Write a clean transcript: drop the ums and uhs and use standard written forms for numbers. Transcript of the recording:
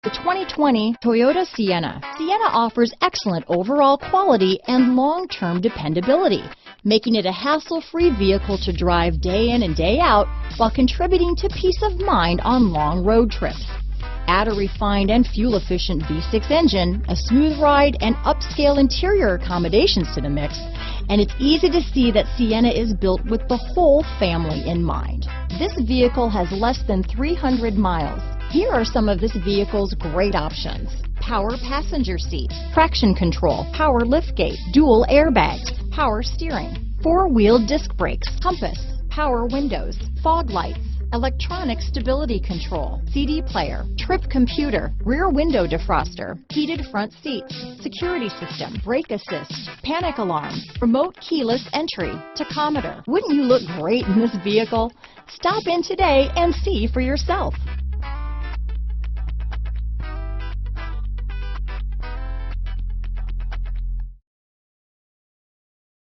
The 2020 Toyota Sienna. Sienna offers excellent overall quality and long-term dependability, making it a hassle-free vehicle to drive day in and day out while contributing to peace of mind on long road trips. Add a refined and fuel-efficient V6 engine, a smooth ride, and upscale interior accommodations to the mix, and it's easy to see that Sienna is built with the whole family in mind. This vehicle has less than 300 miles. Here are some of this vehicle's great options: power passenger seat, traction control, power liftgate, dual airbags, power steering, four-wheel disc brakes, compass, power windows, fog lights, electronic stability control, CD player, trip computer, rear window defroster, heated front seats, security system, brake assist, panic alarm, remote keyless entry, tachometer. Wouldn't you look great in this vehicle? Stop in today and see for yourself.